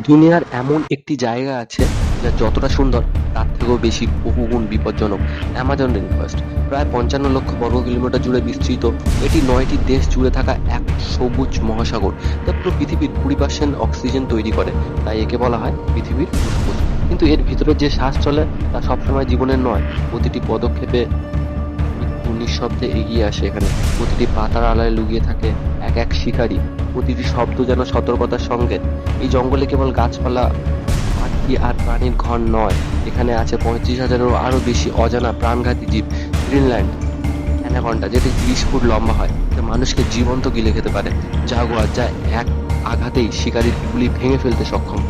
দুনিয়ার এমন একটি জায়গা আছে যা যতটা সুন্দর তার থেকেও বেশি বহুগুণ বিপজ্জনক। অ্যামাজন রেইন ফরেস্ট প্রায় 55 লক্ষ বর্গ কিলোমিটার জুড়ে বিস্তৃত। এটি 9টি দেশ জুড়ে থাকা এক সবুজ মহাসাগর, যা পুরো পৃথিবীর 20% অক্সিজেন তৈরি করে। তাই একে বলা হয় পৃথিবীর ফুসফুস। কিন্তু এর ভিতরে যে শ্বাস চলে তা সবসময় জীবনের নয়। প্রতিটি পদক্ষেপে মৃত্যু নিঃশব্দে এগিয়ে আসে এখানে। প্রতিটি পাতার আড়ালে লুকিয়ে থাকে এক এক শিকারী। প্রতিটি শব্দ যেন সতর্কতার সংকেত। এই জঙ্গলে কেবল গাছপালা, পাখি আর প্রাণীর ঘর নয়, এখানে আছে 35,000-এরও আরো বেশি অজানা প্রাণঘাতী জীব। গ্রিনল্যান্ড অ্যানাকন্ডা, যেটি 30 ফুট লম্বা হয়, যা মানুষকে জীবন্ত গিলে খেতে পারে। জাগুয়ার, যা এক আঘাতেই শিকারীর গুলি ভেঙে ফেলতে সক্ষম।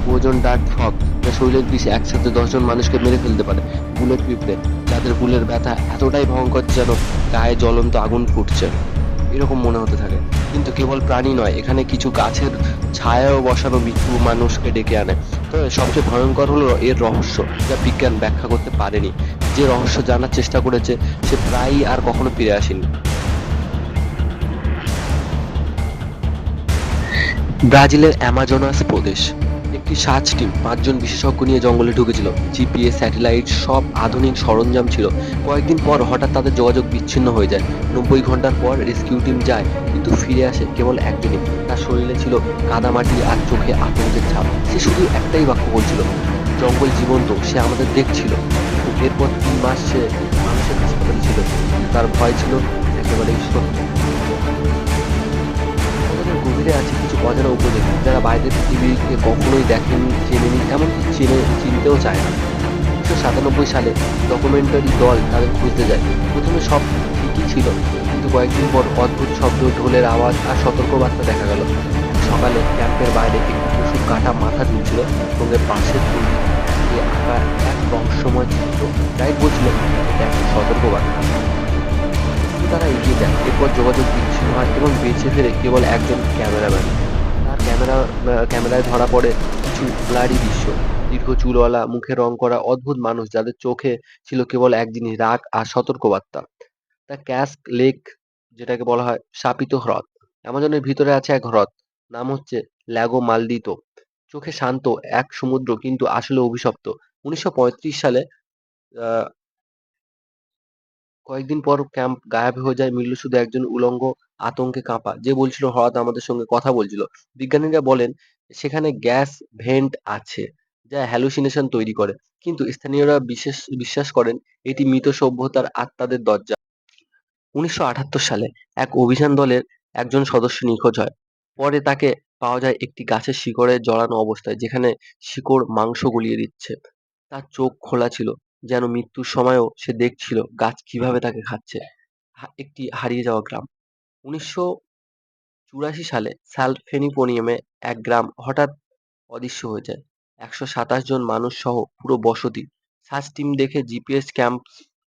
প্রয়োজন ডার্ট ফগ, যা শরীরের বিষ একসাথে 10 জন মানুষকে মেরে ফেলতে পারে। বুলেট পিঁপড়ে, যাদের বুলের ব্যথা এতটাই ভয়ঙ্কর যেন গায়ে জ্বলন্ত আগুন ফুটছে এরকম মনে হতে থাকে। কিন্তু কেবল প্রাণী নয়, এখানে কিছু গাছের ছায়াও বসানো মৃত্যু মানুষকে ডেকে আনে। তবে সবচেয়ে ভয়ঙ্কর হলো এর রহস্য, যা বিজ্ঞান ব্যাখ্যা করতে পারেনি। যে রহস্য জানার চেষ্টা করেছে সে প্রায়ই আর কখনো ফিরে আসেনি। ব্রাজিলের অ্যামাজনাস প্রদেশ। একটি সার্চ টিম 5 জন বিশেষজ্ঞ নিয়ে জঙ্গলে ঢুকেছিল। জিপিএস, স্যাটেলাইট, সব আধুনিক সরঞ্জাম ছিল। কয়েকদিন পর হঠাৎ তাদের যোগাযোগ বিচ্ছিন্ন হয়ে যায়। 90 ঘন্টার পর রেস্কিউ টিম যায়, কিন্তু ফিরে আসে কেবল একজনই। তার শরীরে ছিল কাদামাটি আর চোখে আতঙ্কের ছাপ। সে শুধু একটাই বাক্য বলছিল, জঙ্গল জীবন্ত, সে আমাদের দেখছিল। এরপর 3 মাস সে মানুষের হাসপাতালে ছিল। তার ভয় ছিল একেবারেই সত্যি। আমাদের গভীরে আছে কিছু অজানা উপজাতি, যারা বাইরের পৃথিবীকে কখনোই দেখেনি, চেনেনি, এমনকি চিনতেও চায় না। 1997 সালে ডকুমেন্টারি দল তাদের খুঁজতে যায়। প্রথমে সব ঠিকই ছিল, কিন্তু কয়েকদিন পর অদ্ভুত শব্দ, ঢোলের আওয়াজ আর সতর্কবার্তা দেখা গেল। সকালে ক্যাম্পের বাইরে একটি পশুর কাটা মাথা ঝুলছিল এবং এর পাশের তুলি দিয়ে আঁকা এক রহস্যময় চিত্র। গাইড বলছিল এটা একটা সতর্কবার্তা। কিন্তু তারা এগিয়ে যায়। এরপর যোগাযোগ বিচ্ছিন্ন হয় এবং বেঁচে ফেরে কেবল একজন ক্যামেরাম্যান। তার ক্যামেরায় ধরা পড়ে কিছু ব্লাডি দৃশ্য। দীর্ঘ চুলওয়ালা, মুখে রং করা অদ্ভুত মানুষ, যাদের চোখে ছিল কেবল এক জিনিস, রাগ আর সতর্কবার্তা। দ্য ক্যাস্ক লেক, যেটাকে বলা হয় শাপিত হ্রদ। অ্যামাজনের ভিতরে আছে এক হ্রদ, নাম হচ্ছে ল্যাগো মালদিতো। চোখে শান্ত এক সমুদ্র, কিন্তু আসলে অভিশপ্ত। 1935 সালে আহ কয়েকদিন পর ক্যাম্প গায়েব হয়ে যায়। মিলল শুধু একজন উলঙ্গ, আতঙ্কে কাঁপা, যে বলছিল হঠাৎ আমাদের সঙ্গে কথা বলছিল। বিজ্ঞানীরা বলেন সেখানে গ্যাস ভেন্ট আছে, যা হ্যালুসিনেশন তৈরি করে। কিন্তু স্থানীয়রা বিশ্বাস করেন এটি মৃত সভ্যতার আত্মাদের দরজা। 1978 সালে এক অভিযান দলের একজন সদস্য নিখোঁজ হয়। পরে তাকে পাওয়া যায় একটি গাছের শিকড়ে জড়ানো অবস্থায়, যেখানে শিকড় মাংস গলিয়ে দিচ্ছে। তার চোখ খোলা ছিল, যেন মৃত্যুর সময়ও সে দেখছিল গাছ কিভাবে তাকে খাচ্ছে। একটি হারিয়ে যাওয়া গ্রাম। 1984 সালে স্যালফেনিপোনিয়ামে এক গ্রাম হঠাৎ অদৃশ্য হয়ে যায়। 127 জন মানুষ সহ পুরো বসতি। সার্চ টিম দেখে জিপিএস ক্যাম্প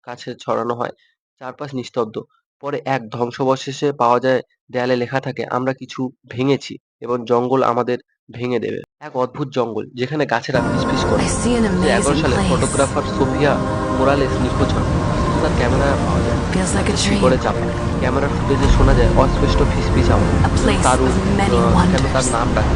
কাছে ছড়ানো হয়। চারপাশ নিস্তব্ধ। পরে এক ধ্বংসাবশেষে পাওয়া যায়, দেয়ালে লেখা থাকে, আমরা কিছু ভেঙেছি এবং জঙ্গল আমাদের ভেঙে দেবে। এক অদ্ভুত জঙ্গল, যেখানে গাছেরা ফিসফিস করে। I see an 2011 amazing সালে place. ফটোগ্রাফার সোফিয়া মোরালেস নিখোঁজ হন, কিন্তু তার ক্যামেরা পাওয়া যায় Feels like a dream. শিকড়ে চাপা। ক্যামেরার ফুটেজে শোনা যায় অস্পষ্ট ফিসফিস আওয়াজ। A place তার with many কেন তার wonders. নাম ডাকে।